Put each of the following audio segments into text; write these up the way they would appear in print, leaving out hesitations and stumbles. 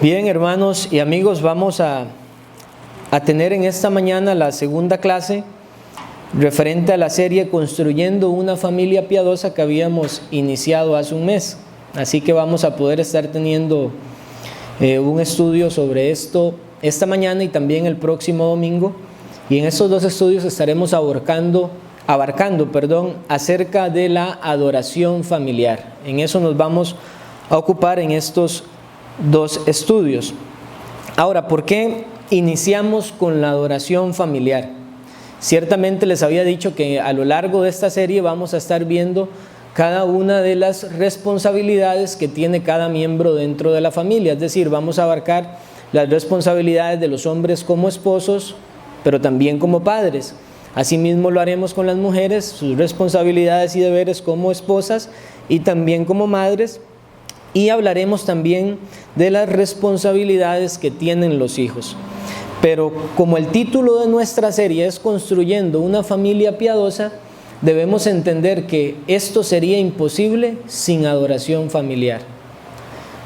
Bien, hermanos y amigos, vamos a tener en esta mañana la segunda clase referente a la serie Construyendo una familia piadosa que habíamos iniciado hace un mes. Así que vamos a poder estar teniendo un estudio sobre esto esta mañana y también el próximo domingo. Y en estos dos estudios estaremos abarcando acerca de la adoración familiar. En eso nos vamos a ocupar en estos dos estudios. Ahora, ¿por qué iniciamos con la adoración familiar? Ciertamente les había dicho que a lo largo de esta serie vamos a estar viendo cada una de las responsabilidades que tiene cada miembro dentro de la familia. Es decir, vamos a abarcar las responsabilidades de los hombres como esposos, pero también como padres. Asimismo lo haremos con las mujeres, sus responsabilidades y deberes como esposas y también como madres. Y hablaremos también de las responsabilidades que tienen los hijos. Pero como el título de nuestra serie es Construyendo una familia piadosa, debemos entender que esto sería imposible sin adoración familiar.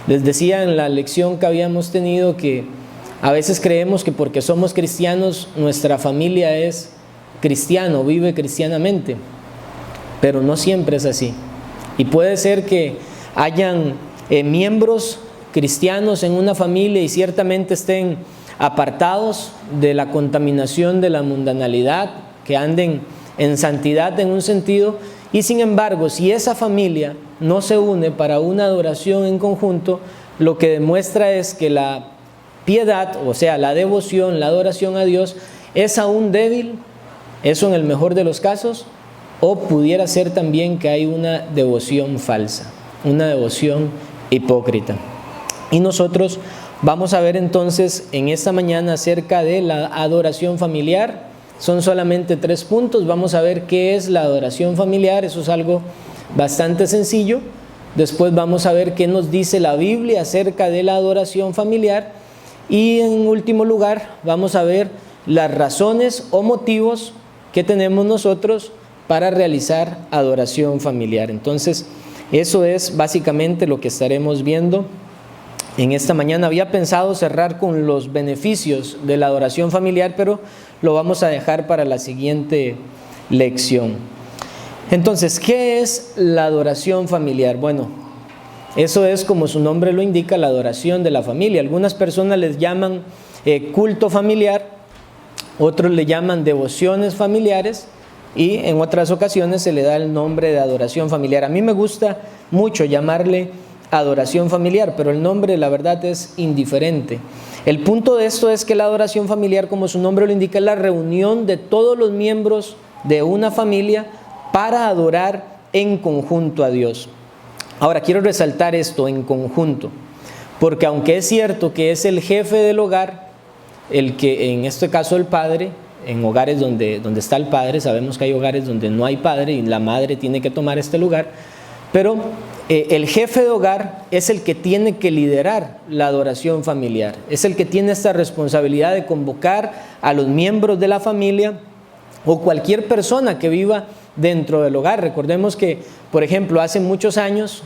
Les decía en la lección que habíamos tenido que a veces creemos que porque somos cristianos nuestra familia es cristiana, vive cristianamente, pero no siempre es así. Y puede ser que hayan miembros cristianos en una familia y ciertamente estén apartados de la contaminación de la mundanalidad, que anden en santidad en un sentido, y sin embargo, si esa familia no se une para una adoración en conjunto, lo que demuestra es que la piedad, o sea, la devoción, la adoración a Dios, es aún débil, eso en el mejor de los casos, o pudiera ser también que hay una devoción falsa, una devoción hipócrita. Y nosotros vamos a ver entonces en esta mañana acerca de la adoración familiar. Son solamente 3 puntos. Vamos a ver qué es la adoración familiar. Eso es algo bastante sencillo. Después vamos a ver qué nos dice la Biblia acerca de la adoración familiar. Y en último lugar vamos a ver las razones o motivos que tenemos nosotros para realizar adoración familiar. Entonces, eso es básicamente lo que estaremos viendo en esta mañana. Había pensado cerrar con los beneficios de la adoración familiar, pero lo vamos a dejar para la siguiente lección. Entonces, ¿qué es la adoración familiar? Bueno, eso es, como su nombre lo indica, la adoración de la familia. Algunas personas les llaman culto familiar, otros le llaman devociones familiares, y en otras ocasiones se le da el nombre de adoración familiar. A mí me gusta mucho llamarle adoración familiar, pero el nombre la verdad es indiferente. El punto de esto es que la adoración familiar, como su nombre lo indica, es la reunión de todos los miembros de una familia para adorar en conjunto a Dios. Ahora quiero resaltar esto, en conjunto, porque aunque es cierto que es el jefe del hogar, el que en este caso el padre, en hogares donde está el padre, sabemos que hay hogares donde no hay padre y la madre tiene que tomar este lugar, pero el jefe de hogar es el que tiene que liderar la adoración familiar, es el que tiene esta responsabilidad de convocar a los miembros de la familia o cualquier persona que viva dentro del hogar. Recordemos que, por ejemplo, hace muchos años,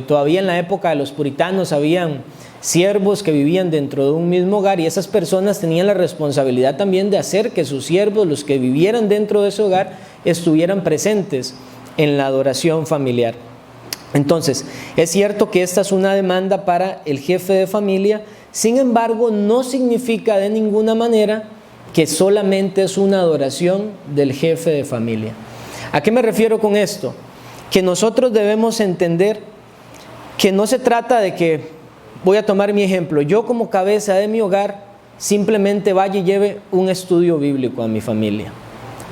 todavía en la época de los puritanos, habían siervos que vivían dentro de un mismo hogar y esas personas tenían la responsabilidad también de hacer que sus siervos, los que vivieran dentro de ese hogar, estuvieran presentes en la adoración familiar. Entonces, es cierto que esta es una demanda para el jefe de familia, sin embargo, no significa de ninguna manera que solamente es una adoración del jefe de familia. ¿A qué me refiero con esto? Que nosotros debemos entender que no se trata de que, voy a tomar mi ejemplo, yo como cabeza de mi hogar simplemente vaya y lleve un estudio bíblico a mi familia.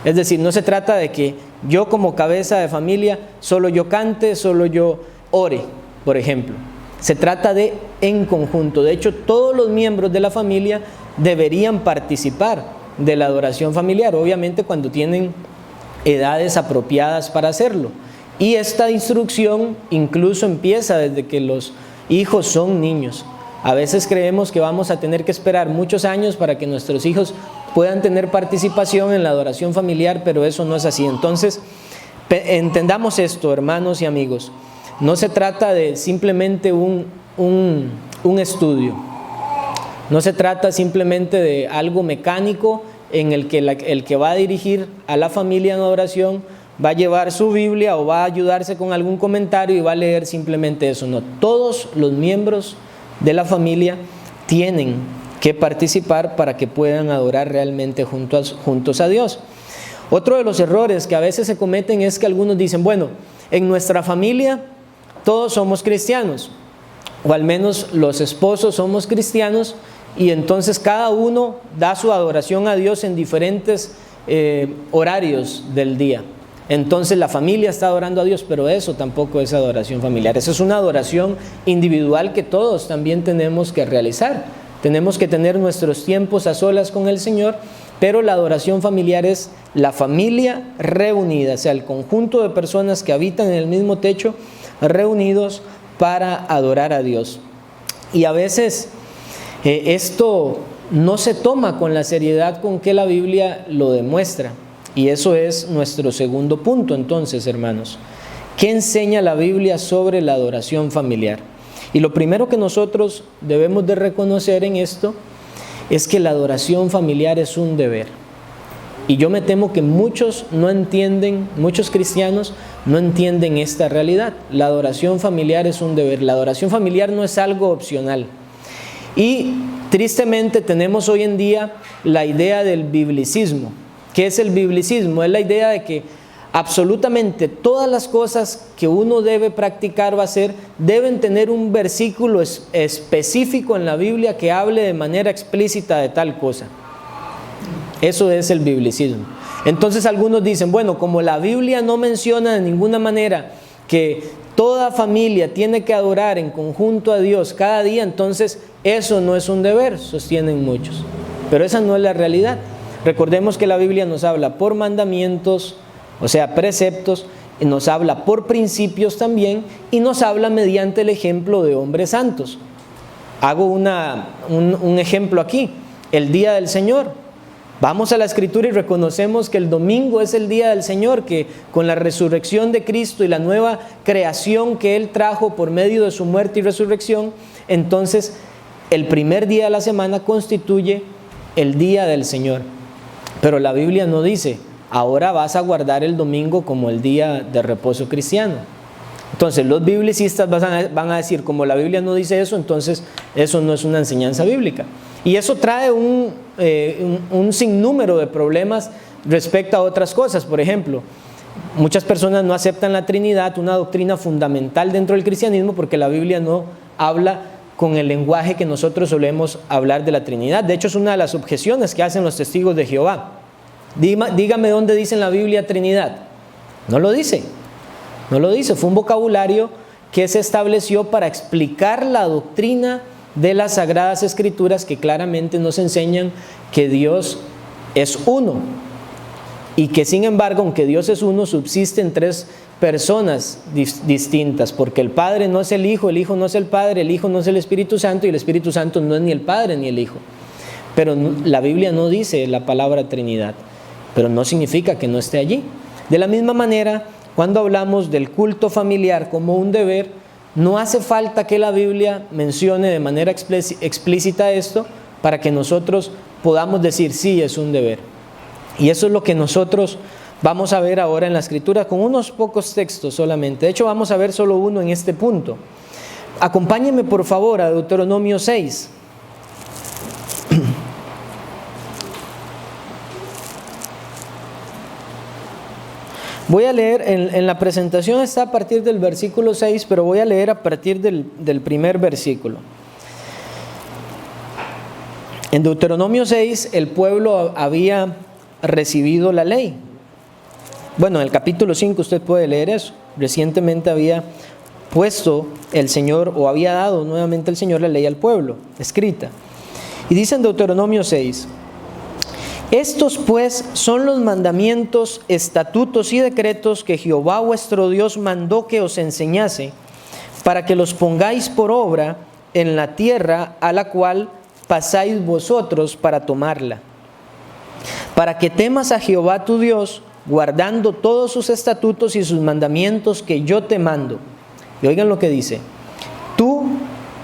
Es decir, no se trata de que yo como cabeza de familia solo yo cante, solo yo ore, por ejemplo. Se trata de en conjunto. De hecho, todos los miembros de la familia deberían participar de la adoración familiar, obviamente cuando tienen edades apropiadas para hacerlo. Y esta instrucción incluso empieza desde que los hijos son niños. A veces creemos que vamos a tener que esperar muchos años para que nuestros hijos puedan tener participación en la adoración familiar, pero eso no es así. Entonces, entendamos esto, hermanos y amigos. No se trata de simplemente un estudio. No se trata simplemente de algo mecánico en el que el que va a dirigir a la familia en adoración va a llevar su Biblia o va a ayudarse con algún comentario y va a leer simplemente eso. No, todos los miembros de la familia tienen que participar para que puedan adorar realmente juntos a Dios. Otro de los errores que a veces se cometen es que algunos dicen, bueno, en nuestra familia todos somos cristianos, o al menos los esposos somos cristianos, y entonces cada uno da su adoración a Dios en diferentes horarios del día. Entonces la familia está adorando a Dios, pero eso tampoco es adoración familiar. Eso es una adoración individual que todos también tenemos que realizar. Tenemos que tener nuestros tiempos a solas con el Señor, pero la adoración familiar es la familia reunida, o sea, el conjunto de personas que habitan en el mismo techo, reunidos para adorar a Dios. Y a veces esto no se toma con la seriedad con que la Biblia lo demuestra. Y eso es nuestro segundo punto, entonces, hermanos. ¿Qué enseña la Biblia sobre la adoración familiar? Y lo primero que nosotros debemos de reconocer en esto es que la adoración familiar es un deber. Y yo me temo que muchos cristianos no entienden esta realidad. La adoración familiar es un deber. La adoración familiar no es algo opcional. Y tristemente tenemos hoy en día la idea del biblicismo. ¿Qué es el biblicismo? Es la idea de que absolutamente todas las cosas que uno debe practicar o hacer deben tener un versículo específico en la Biblia que hable de manera explícita de tal cosa. Eso es el biblicismo. Entonces algunos dicen, bueno, como la Biblia no menciona de ninguna manera que toda familia tiene que adorar en conjunto a Dios cada día, entonces eso no es un deber, sostienen muchos. Pero esa no es la realidad. Recordemos que la Biblia nos habla por mandamientos, o sea, preceptos, y nos habla por principios también, y nos habla mediante el ejemplo de hombres santos. Hago un ejemplo aquí, el día del Señor. Vamos a la Escritura y reconocemos que el domingo es el día del Señor, que con la resurrección de Cristo y la nueva creación que Él trajo por medio de su muerte y resurrección, entonces el primer día de la semana constituye el día del Señor. Pero la Biblia no dice, ahora vas a guardar el domingo como el día de reposo cristiano. Entonces los biblicistas van a decir, como la Biblia no dice eso, entonces eso no es una enseñanza bíblica. Y eso trae un sinnúmero de problemas respecto a otras cosas. Por ejemplo, muchas personas no aceptan la Trinidad, una doctrina fundamental dentro del cristianismo, porque la Biblia no habla con el lenguaje que nosotros solemos hablar de la Trinidad. De hecho, es una de las objeciones que hacen los testigos de Jehová. Dígame dónde dice en la Biblia Trinidad. No lo dice. No lo dice. Fue un vocabulario que se estableció para explicar la doctrina de las Sagradas Escrituras, que claramente nos enseñan que Dios es uno. Y que sin embargo, aunque Dios es uno, subsisten tres personas distintas, porque el Padre no es el Hijo no es el Padre, el Hijo no es el Espíritu Santo, y el Espíritu Santo no es ni el Padre ni el Hijo. Pero la Biblia no dice la palabra Trinidad, pero no significa que no esté allí. De la misma manera, cuando hablamos del culto familiar como un deber, no hace falta que la Biblia mencione de manera explícita esto para que nosotros podamos decir, sí, es un deber. Y eso es lo que nosotros vamos a ver ahora en la Escritura con unos pocos textos solamente. De hecho, vamos a ver solo uno en este punto. Acompáñenme por favor a Deuteronomio 6. Voy a leer, en la presentación está a partir del versículo 6, pero voy a leer a partir del primer versículo. En Deuteronomio 6, el pueblo había recibido la ley. Bueno, en el capítulo 5 usted puede leer eso. Recientemente había puesto el Señor, o había dado nuevamente el Señor la ley al pueblo, escrita. Y dice en Deuteronomio 6, estos pues son los mandamientos, estatutos y decretos que Jehová vuestro Dios mandó que os enseñase, para que los pongáis por obra en la tierra a la cual pasáis vosotros para tomarla, para que temas a Jehová tu Dios, guardando todos sus estatutos y sus mandamientos que yo te mando. Y oigan lo que dice: tú,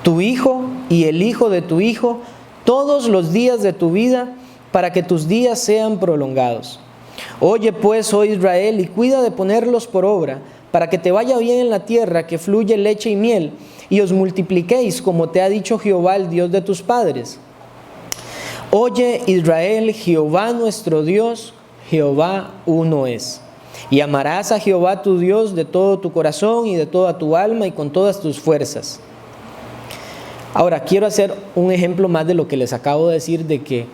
tu hijo y el hijo de tu hijo, todos los días de tu vida, para que tus días sean prolongados. Oye pues, oh Israel, y cuida de ponerlos por obra, para que te vaya bien en la tierra que fluye leche y miel, y os multipliquéis, como te ha dicho Jehová, el Dios de tus padres. Oye Israel, Jehová nuestro Dios, Jehová uno es. Y amarás a Jehová tu Dios de todo tu corazón y de toda tu alma y con todas tus fuerzas. Ahora, quiero hacer un ejemplo más de lo que les acabo de decir, de que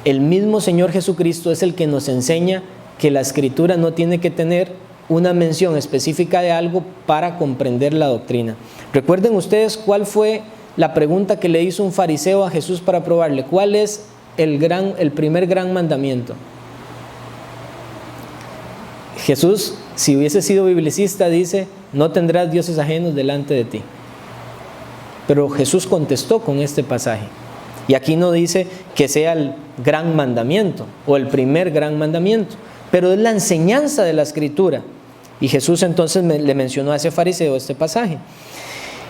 el mismo Señor Jesucristo es el que nos enseña que la Escritura no tiene que tener una mención específica de algo para comprender la doctrina. Recuerden ustedes cuál fue la pregunta que le hizo un fariseo a Jesús para probarle. ¿Cuál es el primer gran mandamiento? Jesús, si hubiese sido biblicista, dice: no tendrás dioses ajenos delante de ti. Pero Jesús contestó con este pasaje. Y aquí no dice que sea el gran mandamiento o el primer gran mandamiento, pero es la enseñanza de la Escritura. Y Jesús entonces le mencionó a ese fariseo este pasaje.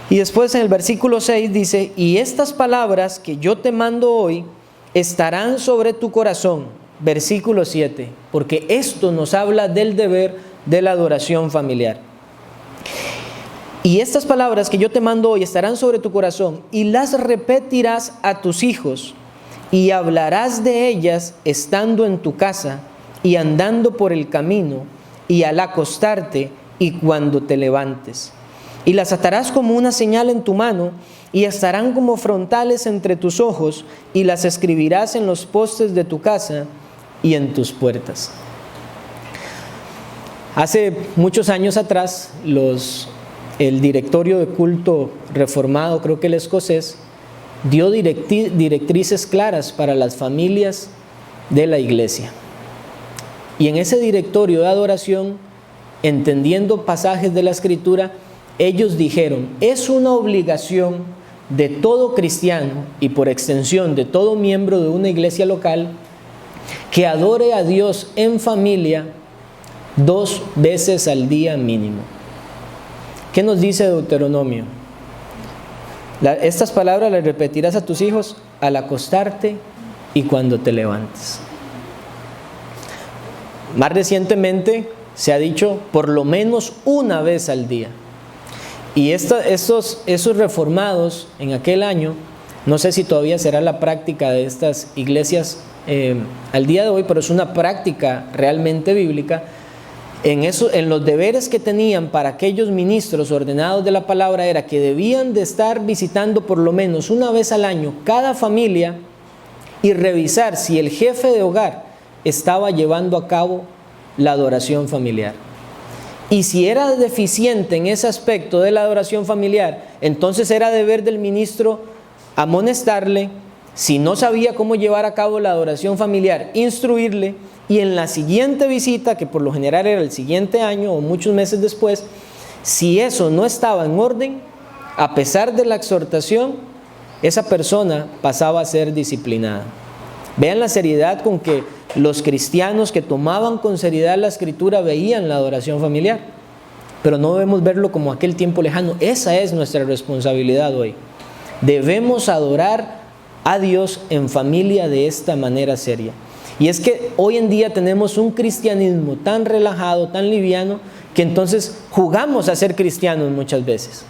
Y después en el versículo 6 dice: y estas palabras que yo te mando hoy estarán sobre tu corazón. Versículo 7, porque esto nos habla del deber de la adoración familiar. Y estas palabras que yo te mando hoy estarán sobre tu corazón, y las repetirás a tus hijos, y hablarás de ellas estando en tu casa, y andando por el camino, y al acostarte, y cuando te levantes. Y las atarás como una señal en tu mano, y estarán como frontales entre tus ojos, y las escribirás en los postes de tu casa y en tus puertas. Hace muchos años atrás, el directorio de culto reformado, creo que el escocés, dio directrices claras para las familias de la iglesia. Y en ese directorio de adoración, entendiendo pasajes de la Escritura, ellos dijeron: es una obligación de todo cristiano y por extensión de todo miembro de una iglesia local que adore a Dios en familia 2 veces al día mínimo. ¿Qué nos dice Deuteronomio? Estas palabras las repetirás a tus hijos al acostarte y cuando te levantes. Más recientemente se ha dicho por lo menos una vez al día. Y esos reformados en aquel año, no sé si todavía será la práctica de estas iglesias al día de hoy, pero es una práctica realmente bíblica. En los deberes que tenían para aquellos ministros ordenados de la palabra era que debían de estar visitando por lo menos una vez al año cada familia y revisar si el jefe de hogar estaba llevando a cabo la adoración familiar. Y si era deficiente en ese aspecto de la adoración familiar, entonces era deber del ministro amonestarle. Si no sabía cómo llevar a cabo la adoración familiar, instruirle, y en la siguiente visita, que por lo general era el siguiente año o muchos meses después, si eso no estaba en orden, a pesar de la exhortación, esa persona pasaba a ser disciplinada. Vean la seriedad con que los cristianos que tomaban con seriedad la Escritura veían la adoración familiar, pero no debemos verlo como aquel tiempo lejano. Esa es nuestra responsabilidad hoy. Debemos adorar a Dios en familia de esta manera seria. Y es que hoy en día tenemos un cristianismo tan relajado, tan liviano, que entonces jugamos a ser cristianos muchas veces.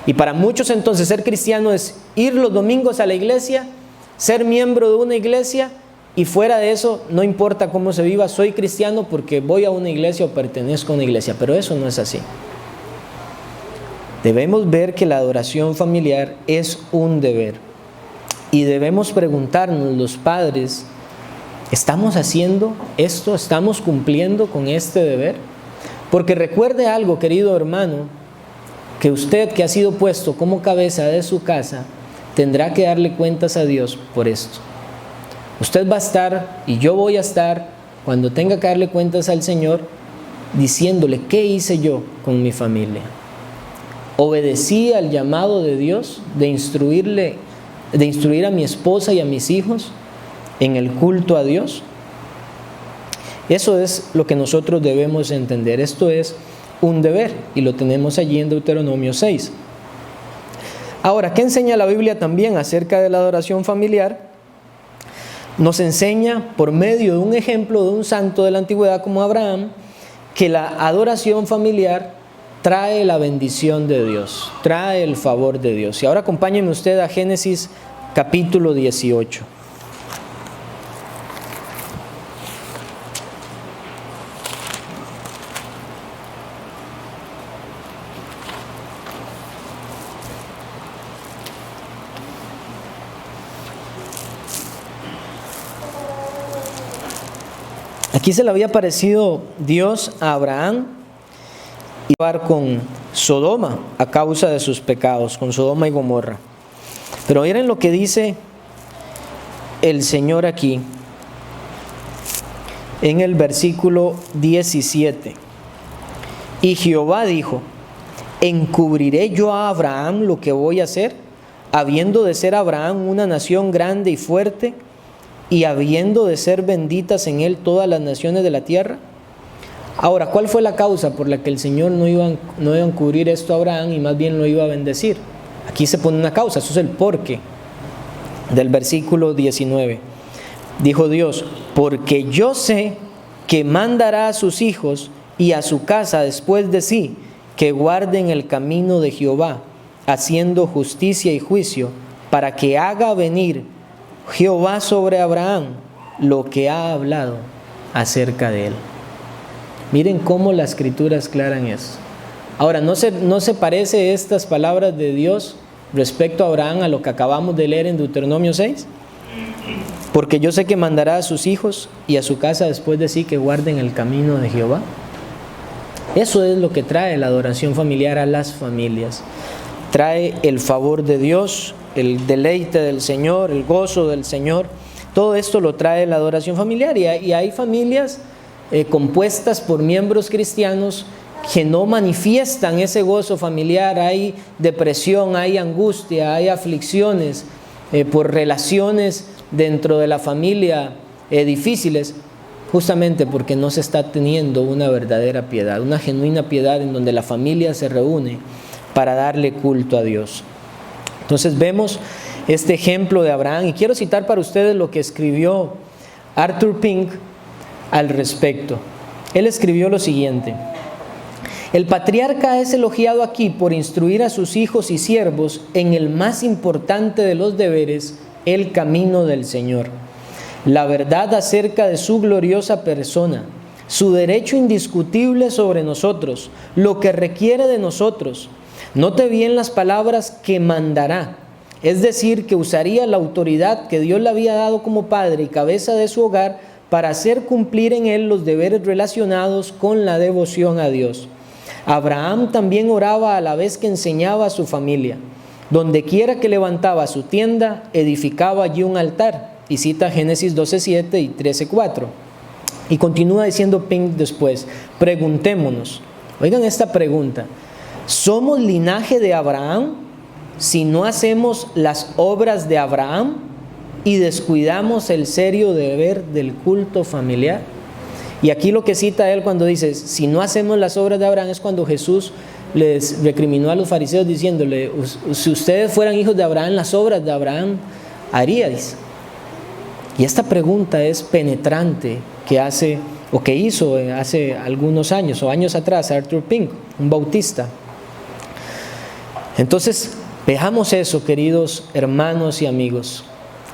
Y para muchos entonces ser cristiano es ir los domingos a la iglesia, ser miembro de una iglesia, y fuera de eso no importa cómo se viva, soy cristiano porque voy a una iglesia o pertenezco a una iglesia. Pero eso no es así. Debemos ver que la adoración familiar es un deber. Y debemos preguntarnos los padres: ¿estamos haciendo esto? ¿Estamos cumpliendo con este deber? Porque recuerde algo, querido hermano, que usted, que ha sido puesto como cabeza de su casa, tendrá que darle cuentas a Dios por esto. Usted va a estar, y yo voy a estar, cuando tenga que darle cuentas al Señor, diciéndole: ¿qué hice yo con mi familia? ¿Obedecí al llamado de Dios de instruir a mi esposa y a mis hijos en el culto a Dios? Eso es lo que nosotros debemos entender. Esto es un deber, y lo tenemos allí en Deuteronomio 6. Ahora, ¿qué enseña la Biblia también acerca de la adoración familiar? nos enseña por medio de un ejemplo de un santo de la antigüedad como Abraham, que la adoración familiar trae la bendición de Dios, trae el favor de Dios. Y ahora acompáñenme usted a Génesis capítulo 18. Aquí se le había aparecido Dios a Abraham y con Sodoma a causa de sus pecados, con Sodoma y Gomorra. Pero miren lo que dice el Señor aquí en el versículo 17. Y Jehová dijo: ¿encubriré yo a Abraham lo que voy a hacer, habiendo de ser Abraham una nación grande y fuerte, y habiendo de ser benditas en él todas las naciones de la tierra? Ahora, ¿cuál fue la causa por la que el Señor no iba a encubrir esto a Abraham y más bien lo iba a bendecir? Aquí se pone una causa, eso es el porqué del versículo 19. Dijo Dios: porque yo sé que mandará a sus hijos y a su casa después de sí, que guarden el camino de Jehová, haciendo justicia y juicio, para que haga venir Jehová sobre Abraham lo que ha hablado acerca de él. Miren cómo la Escritura es clara en eso. Ahora, ¿no se parece estas palabras de Dios respecto a Abraham a lo que acabamos de leer en Deuteronomio 6? Porque yo sé que mandará a sus hijos y a su casa después de sí que guarden el camino de Jehová. Eso es lo que trae la adoración familiar a las familias. Trae el favor de Dios, el deleite del Señor, el gozo del Señor. Todo esto lo trae la adoración familiar. Y hay familias compuestas por miembros cristianos que no manifiestan ese gozo familiar. Hay depresión, hay angustia, hay aflicciones por relaciones dentro de la familia difíciles, justamente porque no se está teniendo una verdadera piedad, una genuina piedad en donde la familia se reúne para darle culto a Dios. Entonces vemos este ejemplo de Abraham, y quiero citar para ustedes lo que escribió Arthur Pink al respecto. Él escribió lo siguiente: el patriarca es elogiado aquí por instruir a sus hijos y siervos en el más importante de los deberes, el camino del Señor, la verdad acerca de su gloriosa persona, su derecho indiscutible sobre nosotros, lo que requiere de nosotros. Note bien las palabras que mandará, es decir, que usaría la autoridad que Dios le había dado como padre y cabeza de su hogar para hacer cumplir en él los deberes relacionados con la devoción a Dios. Abraham también oraba a la vez que enseñaba a su familia. Donde quiera que levantaba su tienda, edificaba allí un altar. Y cita Génesis 12:7 y 13:4. Y continúa diciendo Pink después: preguntémonos, oigan esta pregunta: ¿somos linaje de Abraham si no hacemos las obras de Abraham y descuidamos el serio deber del culto familiar? Y aquí lo que cita él cuando dice, si no hacemos las obras de Abraham, es cuando Jesús les recriminó a los fariseos diciéndole: si ustedes fueran hijos de Abraham, las obras de Abraham haríais. Y esta pregunta es penetrante que hizo hace algunos años o años atrás Arthur Pink, un bautista. Entonces, veamos eso, queridos hermanos y amigos.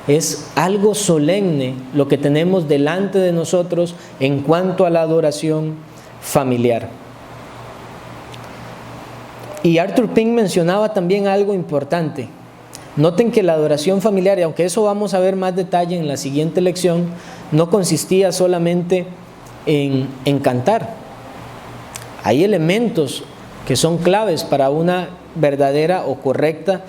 Es algo solemne lo que tenemos delante de nosotros en cuanto a la adoración familiar. Y Arthur Pink mencionaba también algo importante. Noten que la adoración familiar, y aunque eso vamos a ver más detalle en la siguiente lección, no consistía solamente en cantar. Hay elementos que son claves para una verdadera o correcta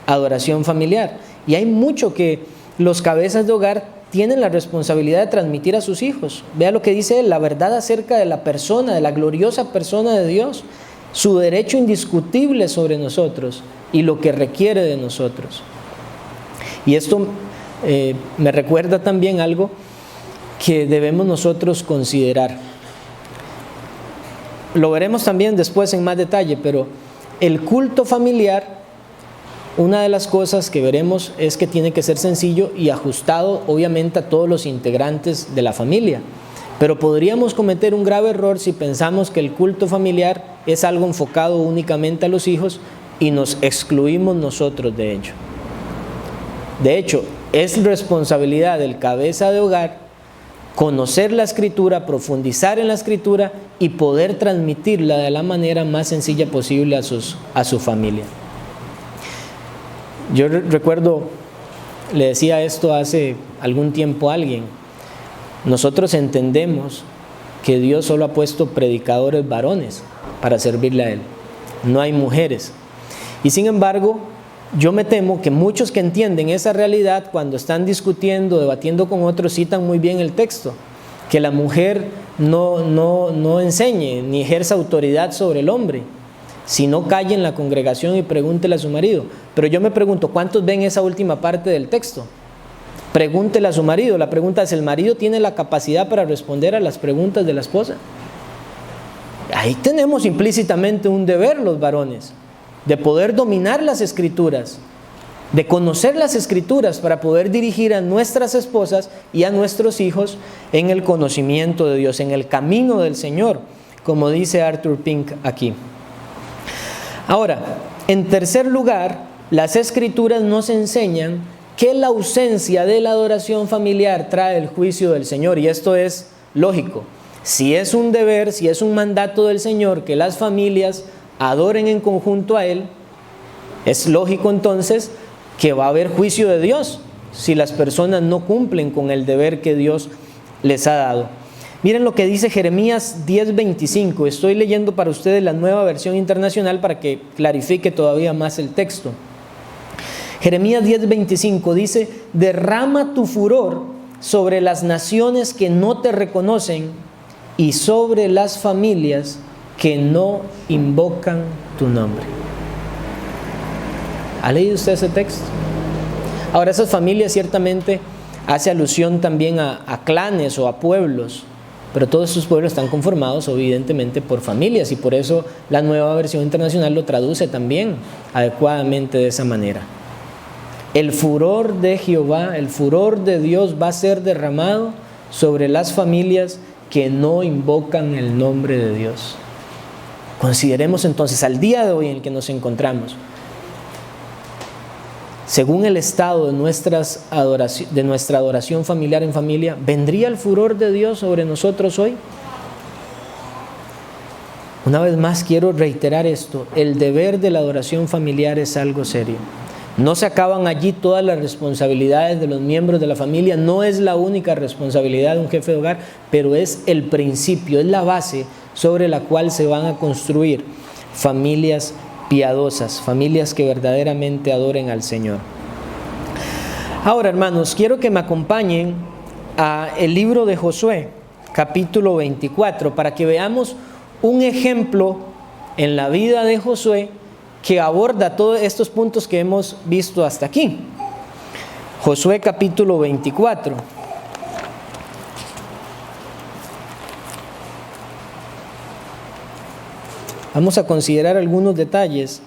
adoración familiar. Y hay mucho que los cabezas de hogar tienen la responsabilidad de transmitir a sus hijos. Vea lo que dice él: la verdad acerca de la persona, de la gloriosa persona de Dios, su derecho indiscutible sobre nosotros y lo que requiere de nosotros. Y esto me recuerda también algo que debemos nosotros considerar. Lo veremos también después en más detalle, pero el culto familiar una de las cosas que veremos es que tiene que ser sencillo y ajustado obviamente a todos los integrantes de la familia. Pero podríamos cometer un grave error si pensamos que el culto familiar es algo enfocado únicamente a los hijos y nos excluimos nosotros de ello. De hecho, es responsabilidad del cabeza de hogar conocer la Escritura, profundizar en la Escritura y poder transmitirla de la manera más sencilla posible a su familia. Yo recuerdo, le decía esto hace algún tiempo a alguien, nosotros entendemos que Dios solo ha puesto predicadores varones para servirle a Él, no hay mujeres. Y sin embargo, yo me temo que muchos que entienden esa realidad, cuando están discutiendo, debatiendo con otros, citan muy bien el texto, que la mujer no enseñe ni ejerza autoridad sobre el hombre, sino calle en la congregación y pregúntele a su marido. Pero yo me pregunto, ¿cuántos ven esa última parte del texto? Pregúntele a su marido. La pregunta es, ¿el marido tiene la capacidad para responder a las preguntas de la esposa? Ahí tenemos implícitamente un deber los varones, de poder dominar las Escrituras, de conocer las Escrituras para poder dirigir a nuestras esposas y a nuestros hijos en el conocimiento de Dios, en el camino del Señor, como dice Arthur Pink aquí. Ahora, en tercer lugar, las Escrituras nos enseñan que la ausencia de la adoración familiar trae el juicio del Señor, y esto es lógico. Si es un deber, si es un mandato del Señor que las familias adoren en conjunto a Él, es lógico entonces que va a haber juicio de Dios si las personas no cumplen con el deber que Dios les ha dado. Miren lo que dice Jeremías 10:25. Estoy leyendo para ustedes la Nueva Versión Internacional para que clarifique todavía más el texto. Jeremías 10:25 dice: derrama tu furor sobre las naciones que no te reconocen y sobre las familias que no invocan tu nombre. ¿Ha leído usted ese texto? Ahora, esas familias ciertamente hace alusión también a clanes o a pueblos, pero todos estos pueblos están conformados evidentemente por familias, y por eso la Nueva Versión Internacional lo traduce también adecuadamente de esa manera. El furor de Jehová, el furor de Dios va a ser derramado sobre las familias que no invocan el nombre de Dios. Consideremos entonces al día de hoy en el que nos encontramos, según el estado de nuestra adoración familiar en familia, ¿vendría el furor de Dios sobre nosotros hoy? Una vez más quiero reiterar esto: el deber de la adoración familiar es algo serio. No se acaban allí todas las responsabilidades de los miembros de la familia, no es la única responsabilidad de un jefe de hogar, pero es el principio, es la base sobre la cual se van a construir familias piadosas, familias que verdaderamente adoren al Señor. Ahora, hermanos, quiero que me acompañen al libro de Josué, capítulo 24, para que veamos un ejemplo en la vida de Josué que aborda todos estos puntos que hemos visto hasta aquí. Josué capítulo 24. Vamos a considerar algunos detalles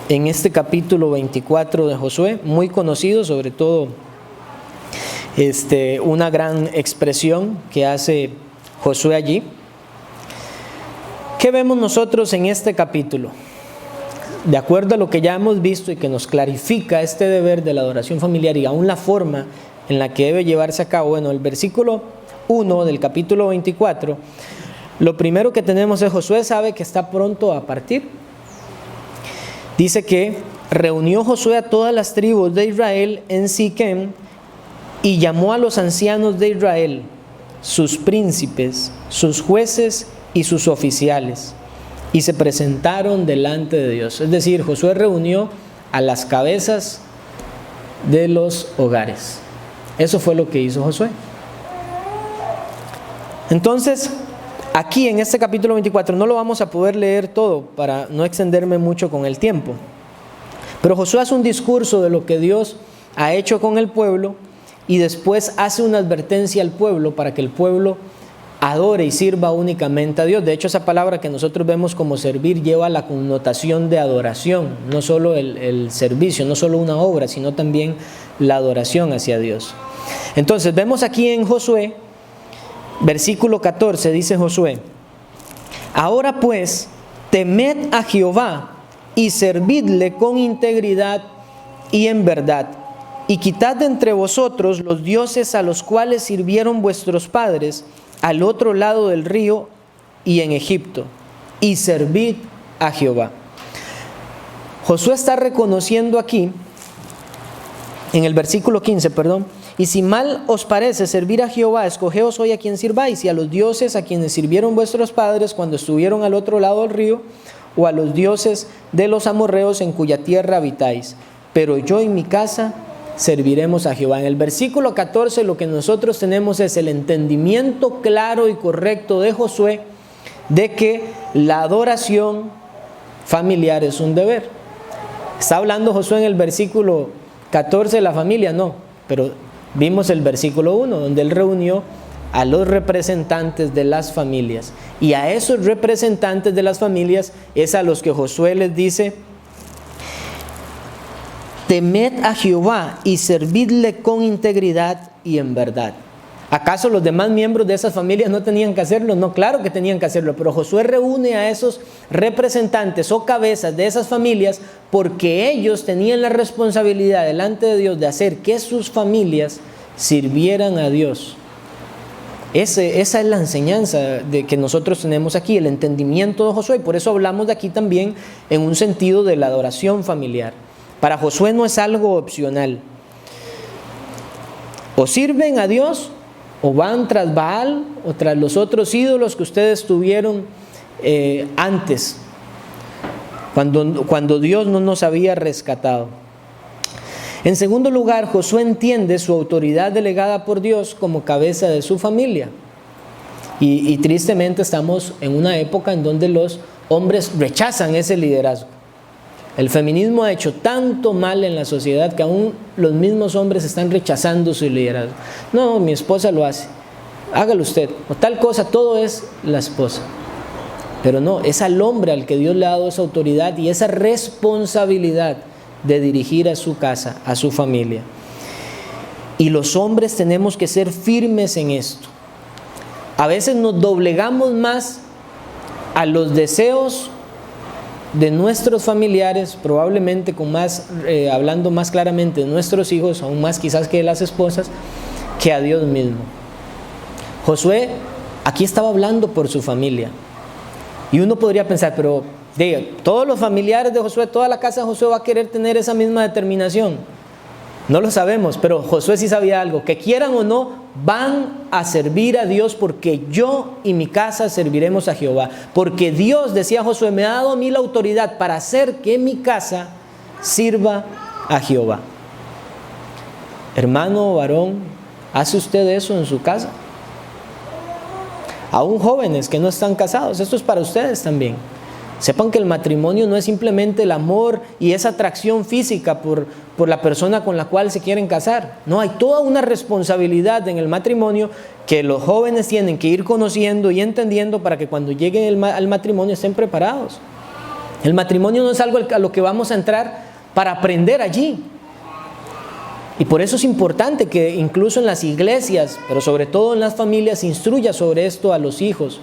en este capítulo 24 de Josué, muy conocido, sobre todo una gran expresión que hace Josué allí. ¿Qué vemos nosotros en este capítulo? De acuerdo a lo que ya hemos visto y que nos clarifica este deber de la adoración familiar y aún la forma en la que debe llevarse a cabo, bueno, el versículo 1 del capítulo 24, lo primero que tenemos es: Josué sabe que está pronto a partir. Dice que reunió Josué a todas las tribus de Israel en Siquem y llamó a los ancianos de Israel, sus príncipes, sus jueces y sus oficiales, y se presentaron delante de Dios. Es decir, Josué reunió a las cabezas de los hogares. Eso fue lo que hizo Josué. Entonces, aquí en este capítulo 24, no lo vamos a poder leer todo para no extenderme mucho con el tiempo, pero Josué hace un discurso de lo que Dios ha hecho con el pueblo y después hace una advertencia al pueblo para que el pueblo adore y sirva únicamente a Dios. De hecho, esa palabra que nosotros vemos como servir lleva la connotación de adoración, no solo el servicio, no solo una obra, sino también la adoración hacia Dios. Entonces, vemos aquí en Josué, versículo 14, dice Josué: ahora pues, temed a Jehová y servidle con integridad y en verdad, y quitad de entre vosotros los dioses a los cuales sirvieron vuestros padres al otro lado del río y en Egipto, y servid a Jehová. Josué está reconociendo aquí, en el versículo 15, y si mal os parece servir a Jehová, escogeos hoy a quien sirváis, y a los dioses a quienes sirvieron vuestros padres cuando estuvieron al otro lado del río, o a los dioses de los amorreos en cuya tierra habitáis. Pero yo y mi casa serviremos a Jehová. En el versículo 14 lo que nosotros tenemos es el entendimiento claro y correcto de Josué de que la adoración familiar es un deber. ¿Está hablando Josué en el versículo 14 de la familia? No, pero vimos el versículo 1 donde él reunió a los representantes de las familias, y a esos representantes de las familias es a los que Josué les dice: temed a Jehová y servidle con integridad y en verdad. ¿Acaso los demás miembros de esas familias no tenían que hacerlo? No, claro que tenían que hacerlo, pero Josué reúne a esos representantes o cabezas de esas familias porque ellos tenían la responsabilidad delante de Dios de hacer que sus familias sirvieran a Dios. Esa es la enseñanza que nosotros tenemos aquí, el entendimiento de Josué, y por eso hablamos de aquí también en un sentido de la adoración familiar. Para Josué no es algo opcional. O sirven a Dios, o van tras Baal, o tras los otros ídolos que ustedes tuvieron antes, cuando Dios no nos había rescatado. En segundo lugar, Josué entiende su autoridad delegada por Dios como cabeza de su familia. Y tristemente estamos en una época en donde los hombres rechazan ese liderazgo. El feminismo ha hecho tanto mal en la sociedad que aún los mismos hombres están rechazando su liderazgo. No, mi esposa lo hace, hágalo usted, o tal cosa, todo es la esposa. Pero no, es al hombre al que Dios le ha dado esa autoridad y esa responsabilidad de dirigir a su casa, a su familia. Y los hombres tenemos que ser firmes en esto. A veces nos doblegamos más a los deseos de nuestros familiares, probablemente hablando más claramente de nuestros hijos, aún más quizás que de las esposas, que a Dios mismo. Josué aquí estaba hablando por su familia. Y uno podría pensar, pero todos los familiares de Josué, toda la casa de Josué va a querer tener esa misma determinación. No lo sabemos, pero Josué sí sabía algo, que quieran o no, van a servir a Dios porque yo y mi casa serviremos a Jehová. Porque Dios, decía Josué, me ha dado a mí la autoridad para hacer que mi casa sirva a Jehová. Hermano o varón, ¿hace usted eso en su casa? Aún jóvenes que no están casados, esto es para ustedes también. Sepan que el matrimonio no es simplemente el amor y esa atracción física por la persona con la cual se quieren casar. No, hay toda una responsabilidad en el matrimonio que los jóvenes tienen que ir conociendo y entendiendo para que cuando lleguen al matrimonio estén preparados. El matrimonio no es algo a lo que vamos a entrar para aprender allí. Y por eso es importante que incluso en las iglesias, pero sobre todo en las familias, se instruya sobre esto a los hijos,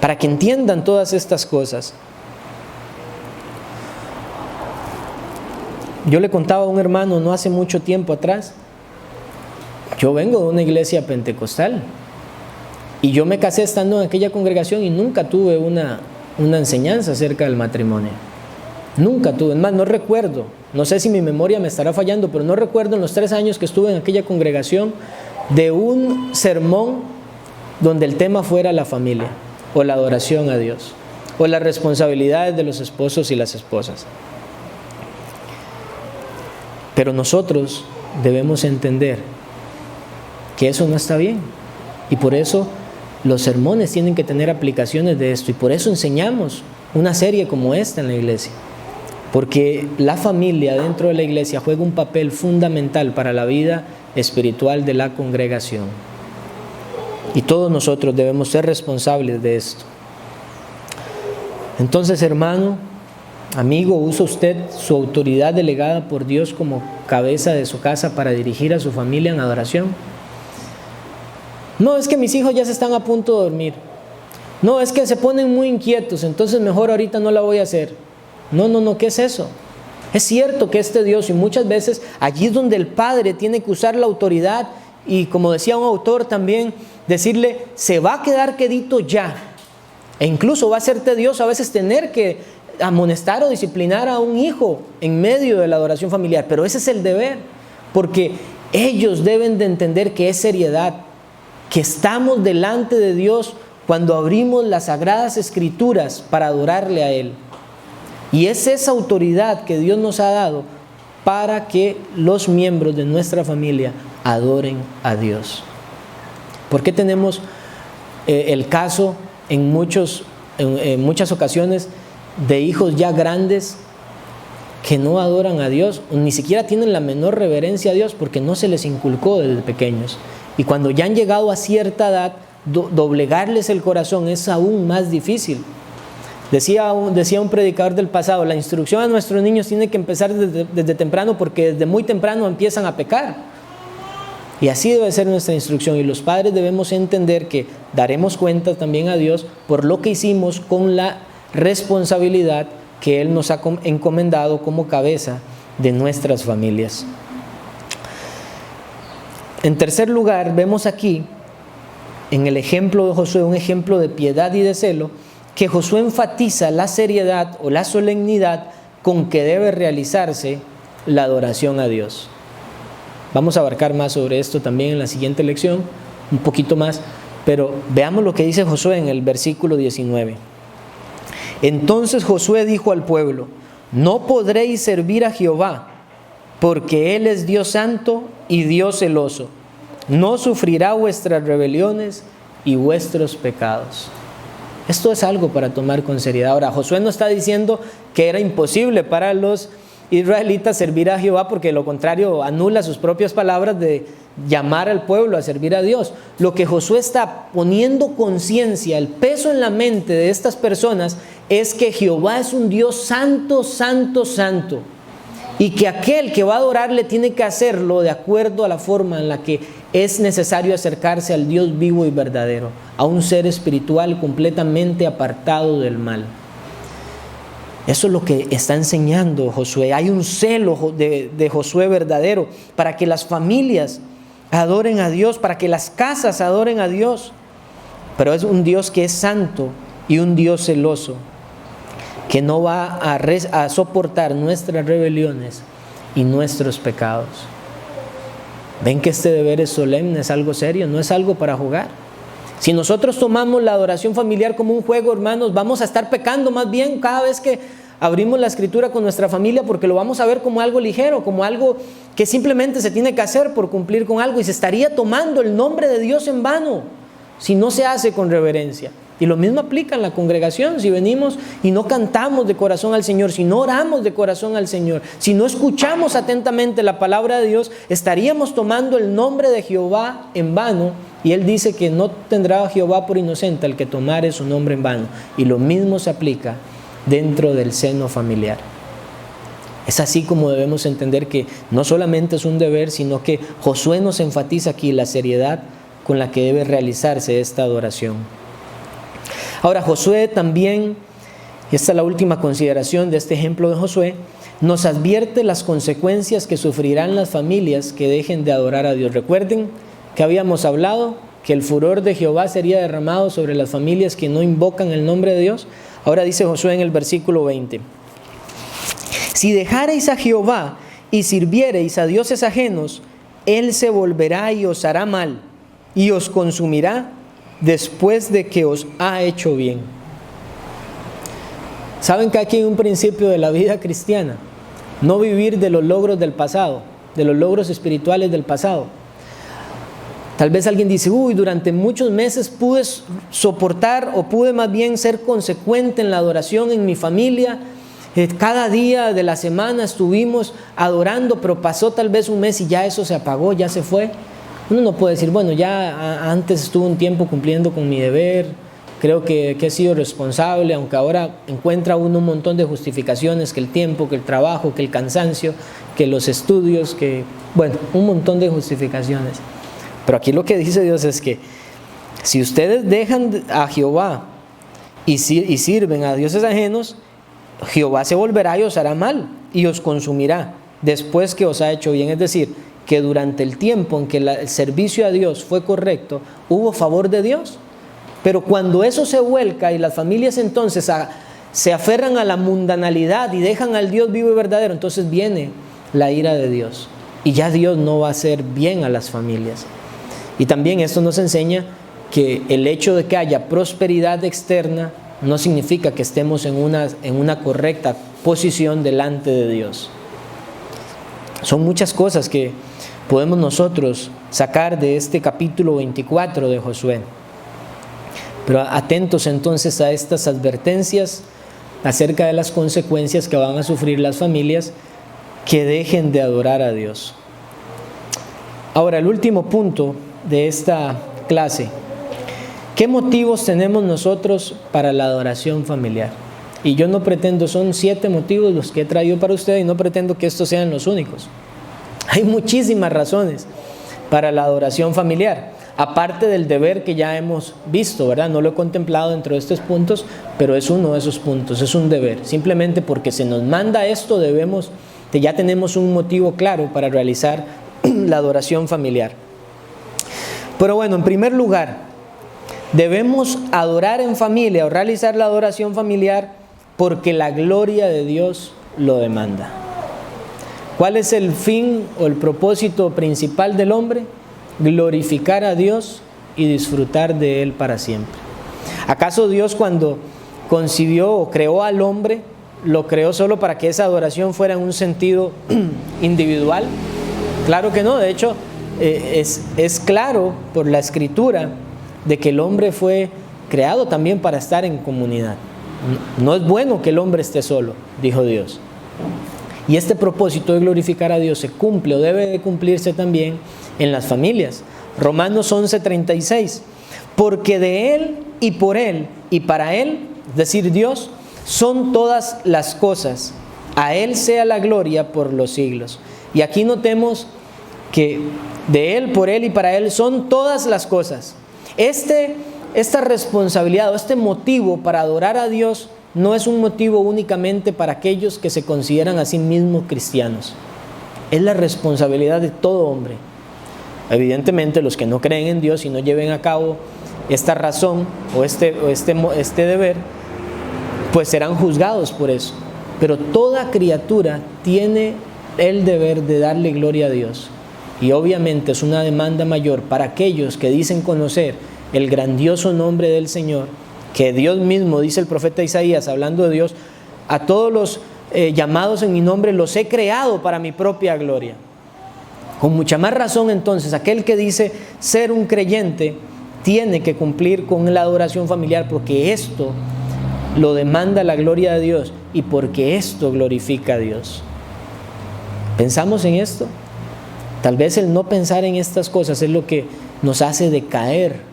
para que entiendan todas estas cosas. Yo le contaba a un hermano no hace mucho tiempo atrás, yo vengo de una iglesia pentecostal y yo me casé estando en aquella congregación y nunca tuve una enseñanza acerca del matrimonio. Nunca tuve, es más, no recuerdo, no sé si mi memoria me estará fallando, pero no recuerdo en los 3 años que estuve en aquella congregación de un sermón donde el tema fuera la familia, o la adoración a Dios, o las responsabilidades de los esposos y las esposas. Pero nosotros debemos entender que eso no está bien, y por eso los sermones tienen que tener aplicaciones de esto, y por eso enseñamos una serie como esta en la iglesia, porque la familia dentro de la iglesia juega un papel fundamental para la vida espiritual de la congregación. Y todos nosotros debemos ser responsables de esto. Entonces, hermano, amigo, ¿usa usted su autoridad delegada por Dios como cabeza de su casa para dirigir a su familia en adoración? No, es que mis hijos ya se están a punto de dormir. No, es que se ponen muy inquietos, entonces mejor ahorita no la voy a hacer. No, ¿qué es eso? Es cierto que es tedioso y muchas veces allí es donde el padre tiene que usar la autoridad y, como decía un autor también, decirle, se va a quedar quedito ya. E incluso va a ser tedioso a veces tener que amonestar o disciplinar a un hijo en medio de la adoración familiar, pero ese es el deber, porque ellos deben de entender que es seriedad, que estamos delante de Dios cuando abrimos las Sagradas Escrituras para adorarle a Él. Y es esa autoridad que Dios nos ha dado para que los miembros de nuestra familia adoren a Dios. ¿Por qué tenemos el caso en muchas ocasiones de hijos ya grandes que no adoran a Dios, o ni siquiera tienen la menor reverencia a Dios porque no se les inculcó desde pequeños? Y cuando ya han llegado a cierta edad, doblegarles el corazón es aún más difícil. Decía un predicador del pasado, la instrucción a nuestros niños tiene que empezar desde temprano, porque desde muy temprano empiezan a pecar. Y así debe ser nuestra instrucción, y los padres debemos entender que daremos cuenta también a Dios por lo que hicimos con la responsabilidad que Él nos ha encomendado como cabeza de nuestras familias. En tercer lugar, vemos aquí en el ejemplo de Josué, un ejemplo de piedad y de celo, que Josué enfatiza la seriedad o la solemnidad con que debe realizarse la adoración a Dios. Vamos a abarcar más sobre esto también en la siguiente lección, un poquito más, pero veamos lo que dice Josué en el versículo 19. Entonces Josué dijo al pueblo, no podréis servir a Jehová, porque Él es Dios santo y Dios celoso. No sufrirá vuestras rebeliones y vuestros pecados. Esto es algo para tomar con seriedad. Ahora, Josué no está diciendo que era imposible para los israelitas servir a Jehová, porque de lo contrario anula sus propias palabras de llamar al pueblo a servir a Dios. Lo que Josué está poniendo conciencia, el peso en la mente de estas personas, es que Jehová es un Dios santo, santo, santo, y que aquel que va a adorarle tiene que hacerlo de acuerdo a la forma en la que es necesario acercarse al Dios vivo y verdadero, a un ser espiritual completamente apartado del mal. Eso es lo que está enseñando Josué. Hay un celo de Josué verdadero para que las familias adoren a Dios, para que las casas adoren a Dios. Pero es un Dios que es santo y un Dios celoso, que no va a soportar nuestras rebeliones y nuestros pecados. Ven que este deber es solemne, es algo serio, no es algo para jugar. Si nosotros tomamos la adoración familiar como un juego, hermanos, vamos a estar pecando más bien cada vez que abrimos la escritura con nuestra familia, porque lo vamos a ver como algo ligero, como algo que simplemente se tiene que hacer por cumplir con algo, y se estaría tomando el nombre de Dios en vano si no se hace con reverencia. Y lo mismo aplica en la congregación. Si venimos y no cantamos de corazón al Señor, si no oramos de corazón al Señor, si no escuchamos atentamente la palabra de Dios, estaríamos tomando el nombre de Jehová en vano. Y Él dice que no tendrá a Jehová por inocente el que tomare su nombre en vano. Y lo mismo se aplica dentro del seno familiar. Es así como debemos entender que no solamente es un deber, sino que Josué nos enfatiza aquí la seriedad con la que debe realizarse esta adoración. Ahora, Josué también, y esta es la última consideración de este ejemplo de Josué, nos advierte las consecuencias que sufrirán las familias que dejen de adorar a Dios. Recuerden que habíamos hablado que el furor de Jehová sería derramado sobre las familias que no invocan el nombre de Dios. Ahora dice Josué en el versículo 20, si dejareis a Jehová y sirviereis a dioses ajenos, Él se volverá y os hará mal, y os consumirá después de que os ha hecho bien. ¿Saben que aquí hay un principio de la vida cristiana? No vivir de los logros del pasado, de los logros espirituales del pasado. Tal vez alguien dice, durante muchos meses pude soportar, o pude más bien ser consecuente en la adoración en mi familia. Cada día de la semana estuvimos adorando, pero pasó tal vez un mes y ya eso se apagó, ya se fue. Uno no puede decir, bueno, ya antes estuve un tiempo cumpliendo con mi deber, creo que he sido responsable, aunque ahora encuentra uno un montón de justificaciones, que el tiempo, que el trabajo, que el cansancio, que los estudios, que, bueno, un montón de justificaciones. Pero aquí lo que dice Dios es que si ustedes dejan a Jehová y sirven a dioses ajenos, Jehová se volverá y os hará mal y os consumirá después que os ha hecho bien. Es decir, que durante el tiempo en que el servicio a Dios fue correcto, hubo favor de Dios. Pero cuando eso se vuelca y las familias entonces se aferran a la mundanalidad y dejan al Dios vivo y verdadero, entonces viene la ira de Dios. Y ya Dios no va a hacer bien a las familias. Y también esto nos enseña que el hecho de que haya prosperidad externa no significa que estemos en una correcta posición delante de Dios. Son muchas cosas que podemos nosotros sacar de este capítulo 24 de Josué. Pero atentos entonces a estas advertencias acerca de las consecuencias que van a sufrir las familias que dejen de adorar a Dios. Ahora, el último punto de esta clase. ¿Qué motivos tenemos nosotros para la adoración familiar? Y yo no pretendo, son 7 motivos los que he traído para ustedes y no pretendo que estos sean los únicos. Hay muchísimas razones para la adoración familiar, aparte del deber que ya hemos visto, ¿verdad? No lo he contemplado dentro de estos puntos, pero es uno de esos puntos, es un deber. Simplemente porque se nos manda esto, ya tenemos un motivo claro para realizar la adoración familiar. Pero bueno, en primer lugar, debemos adorar en familia o realizar la adoración familiar porque la gloria de Dios lo demanda. ¿Cuál es el fin o el propósito principal del hombre? Glorificar a Dios y disfrutar de Él para siempre. ¿Acaso Dios, cuando concibió o creó al hombre, lo creó solo para que esa adoración fuera en un sentido individual? Claro que no. De hecho, es claro por la Escritura de que el hombre fue creado también para estar en comunidad. No es bueno que el hombre esté solo, dijo Dios. Y este propósito de glorificar a Dios se cumple o debe de cumplirse también en las familias. Romanos 11:36. Porque de Él y por Él y para Él, es decir, Dios, son todas las cosas. A Él sea la gloria por los siglos. Y aquí notemos que de Él, por Él y para Él son todas las cosas. Esta responsabilidad o este motivo para adorar a Dios no es un motivo únicamente para aquellos que se consideran a sí mismos cristianos. Es la responsabilidad de todo hombre. Evidentemente, los que no creen en Dios y no lleven a cabo esta razón o este deber, pues serán juzgados por eso. Pero toda criatura tiene el deber de darle gloria a Dios. Y obviamente es una demanda mayor para aquellos que dicen conocer el grandioso nombre del Señor, que Dios mismo, dice el profeta Isaías, hablando de Dios, a todos los llamados en mi nombre los he creado para mi propia gloria. Con mucha más razón entonces, aquel que dice ser un creyente tiene que cumplir con la adoración familiar, porque esto lo demanda la gloria de Dios y porque esto glorifica a Dios. ¿Pensamos en esto? Tal vez el no pensar en estas cosas es lo que nos hace decaer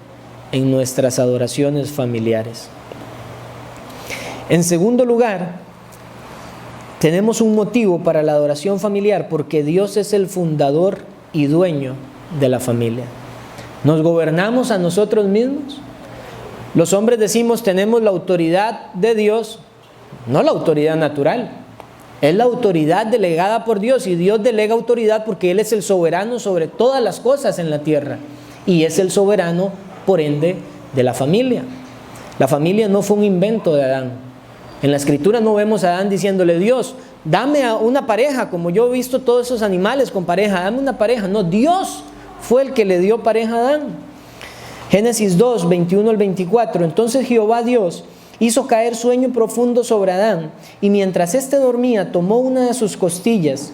en nuestras adoraciones familiares. En segundo lugar, tenemos un motivo para la adoración familiar porque Dios es el fundador y dueño de la familia. ¿Nos gobernamos a nosotros mismos? Los hombres decimos tenemos la autoridad de Dios, no la autoridad natural. Es la autoridad delegada por Dios, y Dios delega autoridad porque Él es el soberano sobre todas las cosas en la tierra y es el soberano, por ende, de la familia. La familia no fue un invento de Adán. En la Escritura no vemos a Adán diciéndole: Dios, dame a una pareja, como yo he visto todos esos animales con pareja, dame una pareja. No, Dios fue el que le dio pareja a Adán. Génesis 2, 21 al 24. Entonces Jehová Dios hizo caer sueño profundo sobre Adán, y mientras éste dormía, tomó una de sus costillas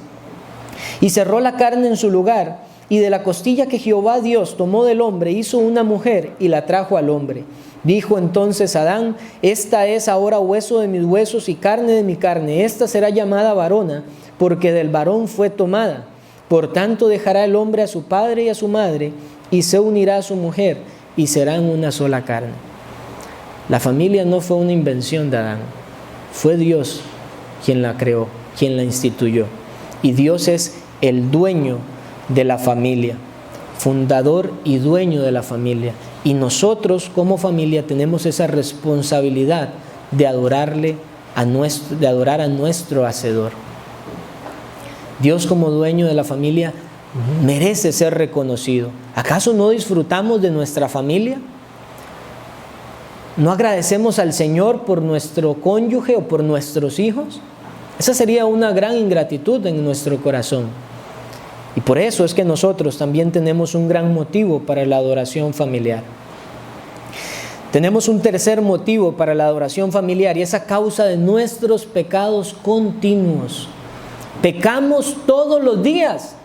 y cerró la carne en su lugar, y de la costilla que Jehová Dios tomó del hombre, hizo una mujer y la trajo al hombre. Dijo entonces Adán: esta es ahora hueso de mis huesos y carne de mi carne, esta será llamada varona, porque del varón fue tomada. Por tanto dejará el hombre a su padre y a su madre, y se unirá a su mujer y serán una sola carne. La familia no fue una invención de Adán, fue Dios quien la creó, quien la instituyó. Y Dios es el dueño de la familia, fundador y dueño de la familia. Y nosotros como familia tenemos esa responsabilidad de adorar a nuestro Hacedor. Dios como dueño de la familia merece ser reconocido. ¿Acaso no disfrutamos de nuestra familia? ¿No agradecemos al Señor por nuestro cónyuge o por nuestros hijos? Esa sería una gran ingratitud en nuestro corazón. Y por eso es que nosotros también tenemos un gran motivo para la adoración familiar. Tenemos un tercer motivo para la adoración familiar y es a causa de nuestros pecados continuos. Pecamos todos los días.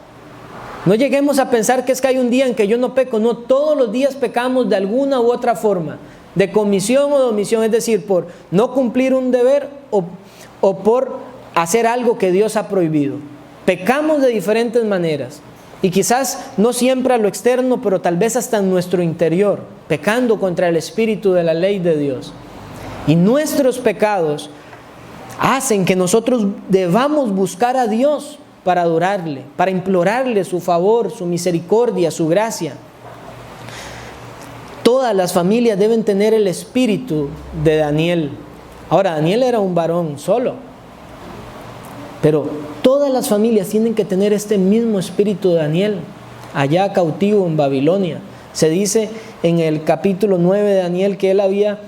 No lleguemos a pensar que es que hay un día en que yo no peco. No, todos los días pecamos de alguna u otra forma, de comisión o de omisión, es decir, por no cumplir un deber o por hacer algo que Dios ha prohibido. Pecamos de diferentes maneras y quizás no siempre a lo externo, pero tal vez hasta en nuestro interior, pecando contra el espíritu de la ley de Dios. Y nuestros pecados hacen que nosotros debamos buscar a Dios para adorarle, para implorarle su favor, su misericordia, su gracia. Todas las familias deben tener el espíritu de Daniel. Ahora, Daniel era un varón solo, pero todas las familias tienen que tener este mismo espíritu de Daniel, allá cautivo en Babilonia. Se dice en el capítulo 9 de Daniel que él había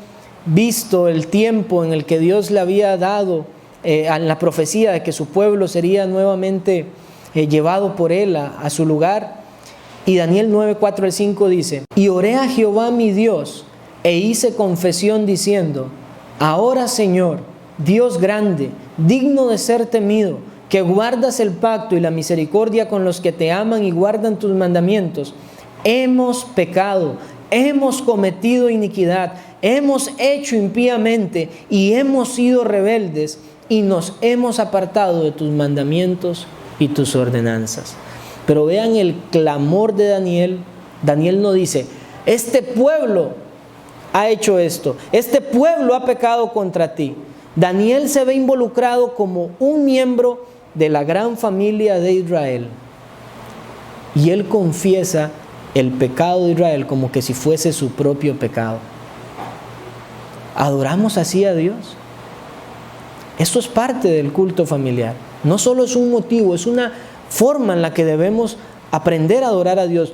visto el tiempo en el que Dios le había dado en la profecía de que su pueblo sería nuevamente llevado por él a su lugar. Y Daniel 9, 4 al 5 dice: y oré a Jehová mi Dios e hice confesión diciendo: ahora, Señor, Dios grande, digno de ser temido, que guardas el pacto y la misericordia con los que te aman y guardan tus mandamientos, hemos pecado, hemos cometido iniquidad, hemos hecho impíamente y hemos sido rebeldes y nos hemos apartado de tus mandamientos y tus ordenanzas. Pero vean el clamor de Daniel. Daniel no dice: este pueblo ha hecho esto, este pueblo ha pecado contra ti. Daniel se ve involucrado como un miembro de la gran familia de Israel. Y él confiesa el pecado de Israel como que si fuese su propio pecado. ¿Adoramos así a Dios? Esto es parte del culto familiar. No solo es un motivo, es una forma en la que debemos aprender a adorar a Dios,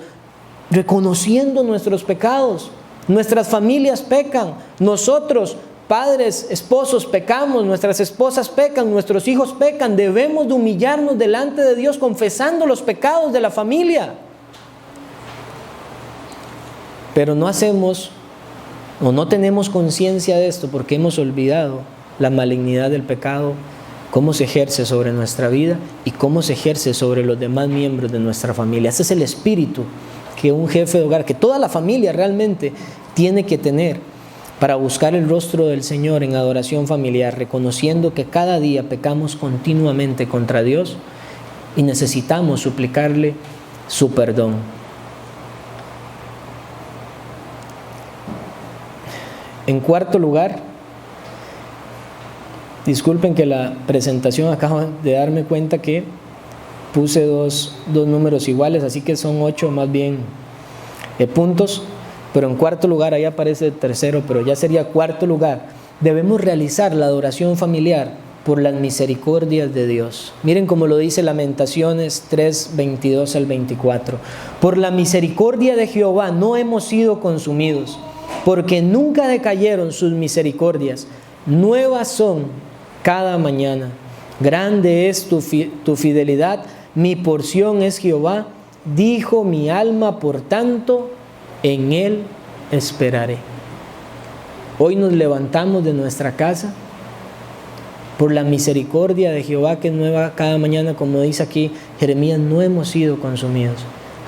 reconociendo nuestros pecados. Nuestras familias pecan, nosotros, padres, esposos, pecamos, nuestras esposas pecan, nuestros hijos pecan. Debemos de humillarnos delante de Dios confesando los pecados de la familia. Pero no hacemos o no tenemos conciencia de esto porque hemos olvidado la malignidad del pecado, cómo se ejerce sobre nuestra vida y cómo se ejerce sobre los demás miembros de nuestra familia. Ese es el espíritu que un jefe de hogar, que toda la familia realmente tiene que tener para buscar el rostro del Señor en adoración familiar, reconociendo que cada día pecamos continuamente contra Dios y necesitamos suplicarle su perdón. En cuarto lugar, disculpen que la presentación acabo de darme cuenta que puse dos números iguales, así que son 8 más bien puntos, pero en cuarto lugar, ahí aparece el tercero, pero ya sería cuarto lugar. Debemos realizar la adoración familiar por las misericordias de Dios. Miren cómo lo dice Lamentaciones 3, 22 al 24. Por la misericordia de Jehová no hemos sido consumidos, porque nunca decayeron sus misericordias. Nuevas son cada mañana. Grande es tu fidelidad. Mi porción es Jehová. Dijo mi alma, por tanto, en Él esperaré. Hoy nos levantamos de nuestra casa por la misericordia de Jehová que es nueva cada mañana, como dice aquí Jeremías, no hemos sido consumidos.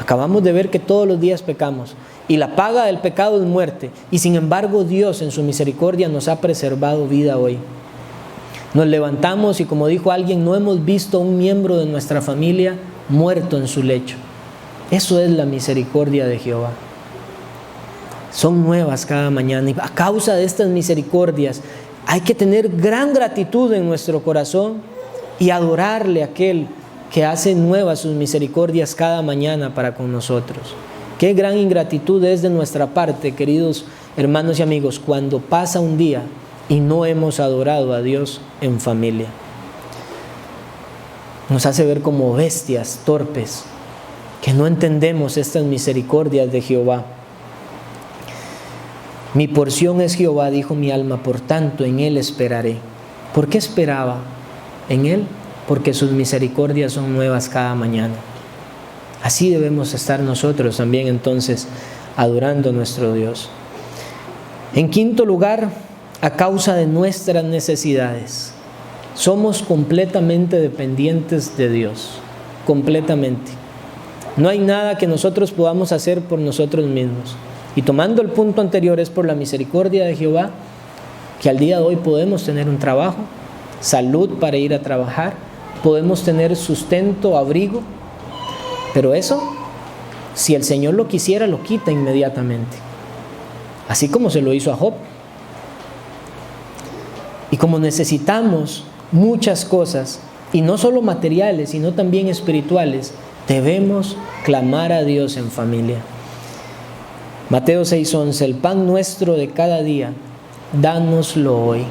Acabamos de ver que todos los días pecamos y la paga del pecado es muerte, y sin embargo Dios en su misericordia nos ha preservado vida hoy. Nos levantamos y, como dijo alguien, no hemos visto a un miembro de nuestra familia muerto en su lecho. Eso es la misericordia de Jehová. Son nuevas cada mañana, y a causa de estas misericordias hay que tener gran gratitud en nuestro corazón y adorarle a aquel que hace nuevas sus misericordias cada mañana para con nosotros. Qué gran ingratitud es de nuestra parte, queridos hermanos y amigos, cuando pasa un día y no hemos adorado a Dios en familia. Nos hace ver como bestias torpes, que no entendemos estas misericordias de Jehová. Mi porción es Jehová, dijo mi alma, por tanto en Él esperaré. ¿Por qué esperaba en Él? Porque sus misericordias son nuevas cada mañana. Así debemos estar nosotros también entonces adorando a nuestro Dios. En quinto lugar, a causa de nuestras necesidades. Somos completamente dependientes de Dios, completamente. No hay nada que nosotros podamos hacer por nosotros mismos. Y tomando el punto anterior, es por la misericordia de Jehová que al día de hoy podemos tener un trabajo, salud para ir a trabajar, podemos tener sustento, abrigo, pero eso, si el Señor lo quisiera, lo quita inmediatamente, así como se lo hizo a Job. Y como necesitamos muchas cosas, y no solo materiales, sino también espirituales, debemos clamar a Dios en familia. Mateo 6:11, el pan nuestro de cada día, dánoslo hoy.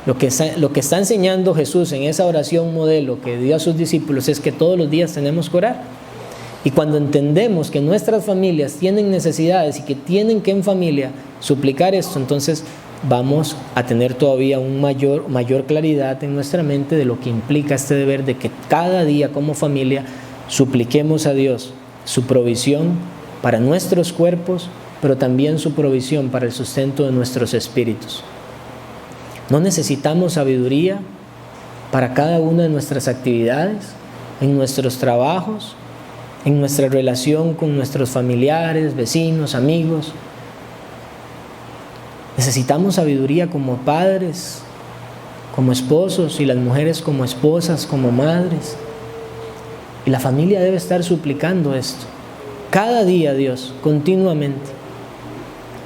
Lo que está enseñando Jesús en esa oración modelo que dio a sus discípulos es que todos los días tenemos que orar. Y cuando entendemos que nuestras familias tienen necesidades y que tienen que en familia suplicar esto, entonces vamos a tener todavía mayor claridad en nuestra mente de lo que implica este deber de que cada día como familia supliquemos a Dios su provisión para nuestros cuerpos, pero también su provisión para el sustento de nuestros espíritus. No necesitamos sabiduría para cada una de nuestras actividades, en nuestros trabajos, en nuestra relación con nuestros familiares, vecinos, amigos. Necesitamos sabiduría como padres, como esposos, y las mujeres como esposas, como madres. Y la familia debe estar suplicando esto cada día a Dios, continuamente.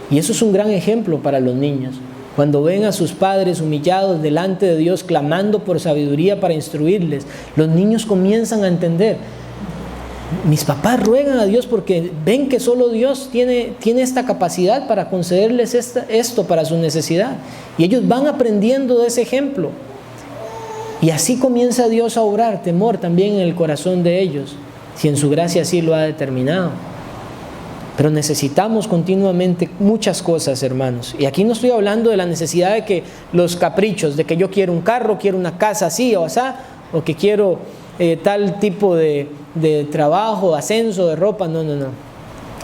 Y eso es un gran ejemplo para los niños. Cuando ven a sus padres humillados delante de Dios, clamando por sabiduría para instruirles, los niños comienzan a entender. Mis papás ruegan a Dios porque ven que solo Dios tiene esta capacidad para concederles esto para su necesidad. Y ellos van aprendiendo de ese ejemplo. Y así comienza Dios a obrar temor también en el corazón de ellos, si en su gracia así lo ha determinado. Pero necesitamos continuamente muchas cosas, hermanos. Y aquí no estoy hablando de la necesidad de que los caprichos, de que yo quiero un carro, quiero una casa así o así, o que quiero tal tipo de trabajo, ascenso, de ropa. No.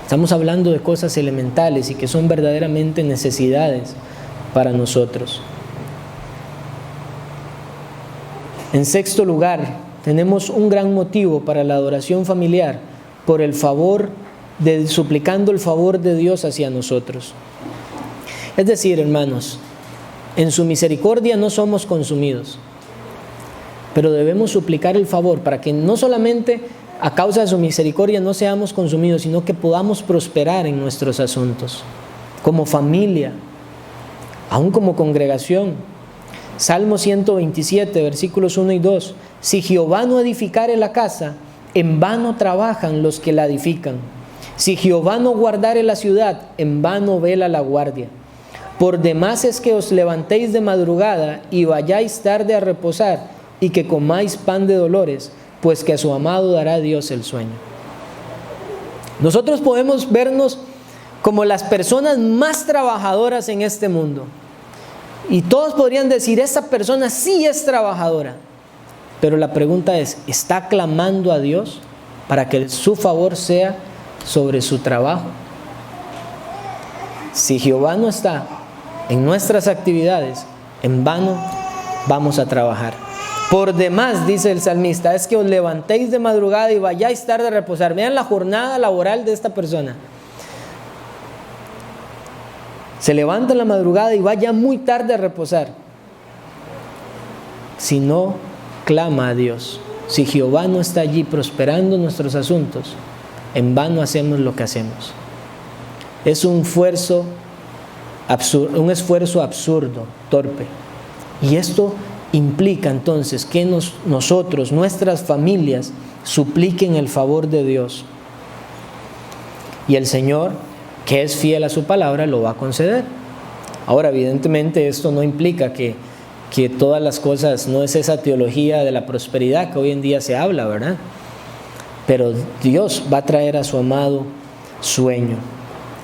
Estamos hablando de cosas elementales y que son verdaderamente necesidades para nosotros. En sexto lugar, tenemos un gran motivo para la adoración familiar por el favor suplicando el favor de Dios hacia nosotros. Es decir, hermanos, en su misericordia no somos consumidos, pero debemos suplicar el favor para que no solamente a causa de su misericordia no seamos consumidos, sino que podamos prosperar en nuestros asuntos, como familia, aún como congregación. Salmo 127, versículos 1 y 2. Si Jehová no edificare la casa, en vano trabajan los que la edifican. Si Jehová no guardare la ciudad, en vano vela la guardia. Por demás es que os levantéis de madrugada y vayáis tarde a reposar, y que comáis pan de dolores, pues que a su amado dará Dios el sueño. Nosotros podemos vernos como las personas más trabajadoras en este mundo. Y todos podrían decir, esta persona sí es trabajadora. Pero la pregunta es, ¿está clamando a Dios para que su favor sea sobre su trabajo? Si Jehová no está en nuestras actividades, en vano vamos a trabajar. Por demás, dice el salmista, es que os levantéis de madrugada y vayáis tarde a reposar. Vean la jornada laboral de esta persona. Se levanta en la madrugada y va ya muy tarde a reposar. Si no clama a Dios, Si Jehová no está allí prosperando nuestros asuntos, en vano hacemos lo que hacemos. Es un esfuerzo absurdo, torpe. Y esto implica entonces que nosotros, nuestras familias, supliquen el favor de Dios. Y el Señor, que es fiel a su palabra, lo va a conceder. Ahora, evidentemente, esto no implica que todas las cosas, no es esa teología de la prosperidad que hoy en día se habla, ¿verdad? Pero Dios va a traer a su amado sueño.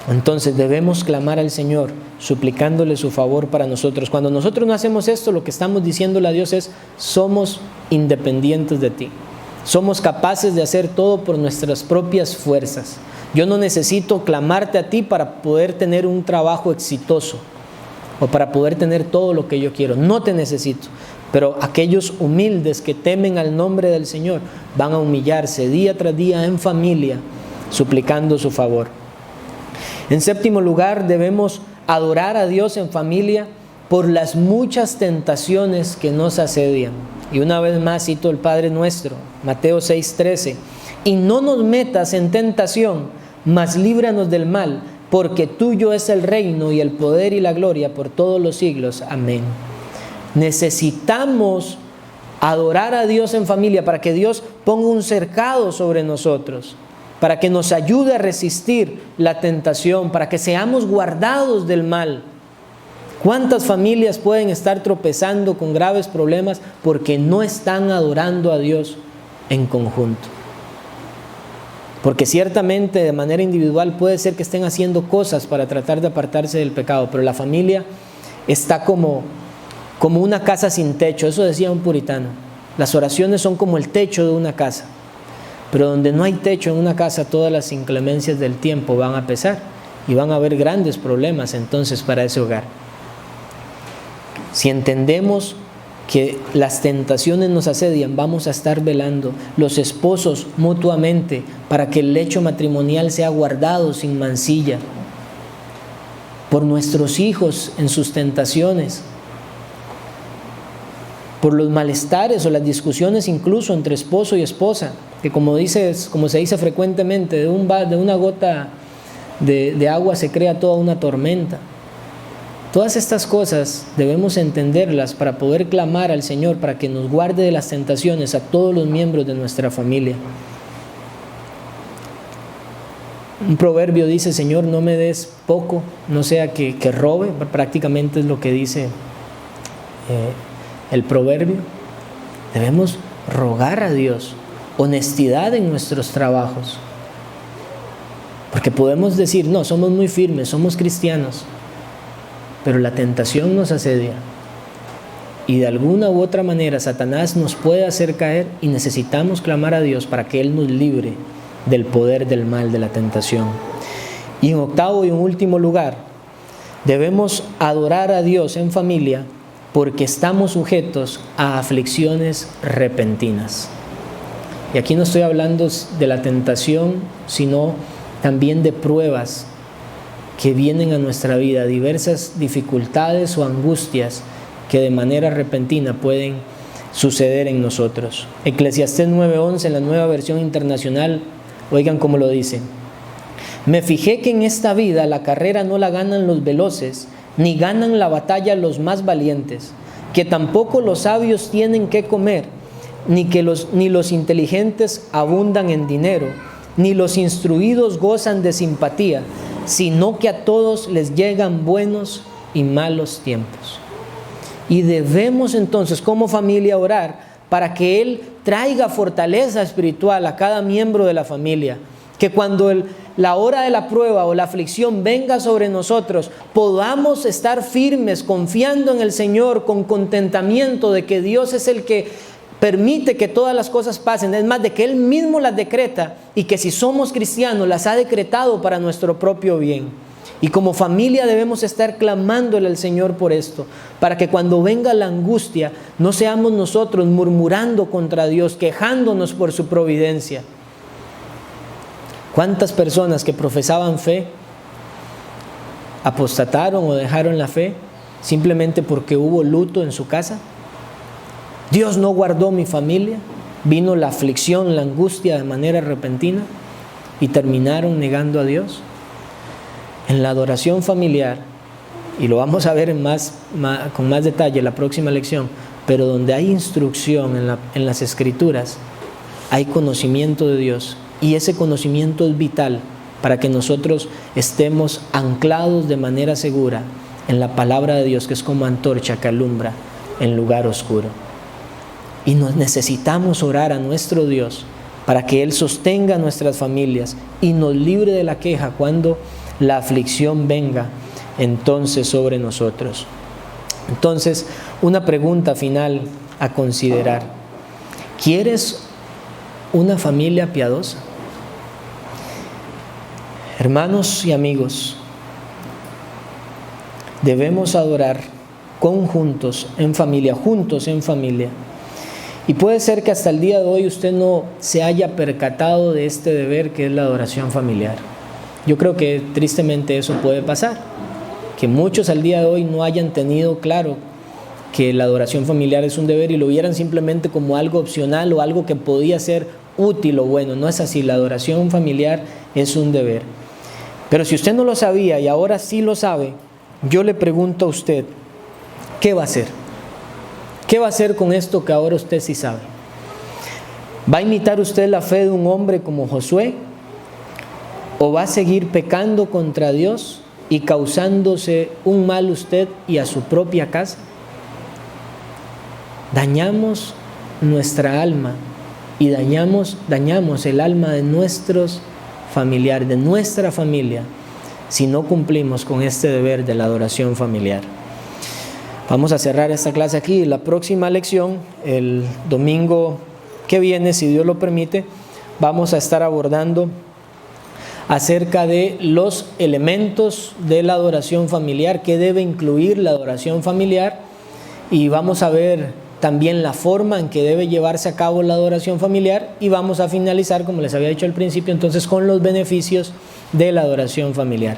Entonces debemos clamar al Señor, suplicándole su favor para nosotros. Cuando nosotros no hacemos esto, lo que estamos diciéndole a Dios es: somos independientes de ti. Somos capaces de hacer todo por nuestras propias fuerzas. Yo no necesito clamarte a ti para poder tener un trabajo exitoso o para poder tener todo lo que yo quiero. No te necesito. Pero aquellos humildes que temen al nombre del Señor van a humillarse día tras día en familia, suplicando su favor. En séptimo lugar, debemos adorar a Dios en familia por las muchas tentaciones que nos asedian. Y una vez más cito el Padre Nuestro, Mateo 6:13. Y no nos metas en tentación, mas líbranos del mal, porque tuyo es el reino y el poder y la gloria por todos los siglos. Amén. Necesitamos adorar a Dios en familia para que Dios ponga un cercado sobre nosotros, para que nos ayude a resistir la tentación, para que seamos guardados del mal. ¿Cuántas familias pueden estar tropezando con graves problemas porque no están adorando a Dios en conjunto? Porque ciertamente de manera individual puede ser que estén haciendo cosas para tratar de apartarse del pecado, pero la familia está como una casa sin techo. Eso decía un puritano. Las oraciones son como el techo de una casa. Pero donde no hay techo en una casa, todas las inclemencias del tiempo van a pesar y van a haber grandes problemas entonces para ese hogar. Si entendemos que las tentaciones nos asedian, vamos a estar velando los esposos mutuamente para que el lecho matrimonial sea guardado sin mancilla. Por nuestros hijos en sus tentaciones, por los malestares o las discusiones incluso entre esposo y esposa, que como se dice frecuentemente, de una gota de agua se crea toda una tormenta. Todas estas cosas debemos entenderlas para poder clamar al Señor para que nos guarde de las tentaciones a todos los miembros de nuestra familia. Un proverbio dice: Señor, no me des poco, no sea que robe. Prácticamente es lo que dice el proverbio. Debemos rogar a Dios honestidad en nuestros trabajos, porque podemos decir: no, somos muy firmes, somos cristianos, pero la tentación nos asedia y de alguna u otra manera Satanás nos puede hacer caer, y necesitamos clamar a Dios para que Él nos libre del poder del mal, de la tentación. Y en octavo y en último lugar, debemos adorar a Dios en familia porque estamos sujetos a aflicciones repentinas. Y aquí no estoy hablando de la tentación, sino también de pruebas que vienen a nuestra vida, diversas dificultades o angustias que de manera repentina pueden suceder en nosotros. Eclesiastés 9:11 en la Nueva Versión Internacional, oigan cómo lo dice: me fijé que en esta vida la carrera no la ganan los veloces, ni ganan la batalla los más valientes, que tampoco los sabios tienen que comer, ni los inteligentes abundan en dinero, ni los instruidos gozan de simpatía, sino que a todos les llegan buenos y malos tiempos. Y debemos entonces como familia orar para que Él traiga fortaleza espiritual a cada miembro de la familia, que cuando la hora de la prueba o la aflicción venga sobre nosotros, podamos estar firmes, confiando en el Señor, con contentamiento de que Dios es el que permite que todas las cosas pasen, es más, de que Él mismo las decreta, y que si somos cristianos las ha decretado para nuestro propio bien. Y como familia debemos estar clamándole al Señor por esto, para que cuando venga la angustia no seamos nosotros murmurando contra Dios, quejándonos por su providencia. ¿Cuántas personas que profesaban fe apostataron o dejaron la fe simplemente porque hubo luto en su casa? Dios no guardó mi familia. vino la aflicción, la angustia de manera repentina y terminaron negando a Dios. En la adoración familiar, y lo vamos a ver con más detalle en la próxima lección, pero donde hay instrucción en las Escrituras, hay conocimiento de Dios, y ese conocimiento es vital para que nosotros estemos anclados de manera segura en la palabra de Dios, que es como antorcha que alumbra en lugar oscuro. Y nos necesitamos orar a nuestro Dios para que Él sostenga nuestras familias y nos libre de la queja cuando la aflicción venga entonces sobre nosotros. Entonces, una pregunta final a considerar: ¿quieres una familia piadosa? Hermanos y amigos, debemos adorar juntos en familia. Y puede ser que hasta el día de hoy usted no se haya percatado de este deber que es la adoración familiar. Yo creo que tristemente eso puede pasar, que muchos al día de hoy no hayan tenido claro que la adoración familiar es un deber y lo vieran simplemente como algo opcional o algo que podía ser útil o bueno. No es así, la adoración familiar es un deber. Pero si usted no lo sabía y ahora sí lo sabe, yo le pregunto a usted, ¿qué va a hacer? ¿Qué va a hacer con esto que ahora usted sí sabe? ¿Va a imitar usted la fe de un hombre como Josué? ¿O va a seguir pecando contra Dios y causándose un mal usted y a su propia casa? Dañamos nuestra alma y dañamos el alma de nuestros familiares, de nuestra familia, si no cumplimos con este deber de la adoración familiar. Vamos a cerrar esta clase aquí. La próxima lección, el domingo que viene, si Dios lo permite, vamos a estar abordando acerca de los elementos de la adoración familiar, que debe incluir la adoración familiar, y vamos a ver también la forma en que debe llevarse a cabo la adoración familiar, y vamos a finalizar, como les había dicho al principio, entonces con los beneficios de la adoración familiar.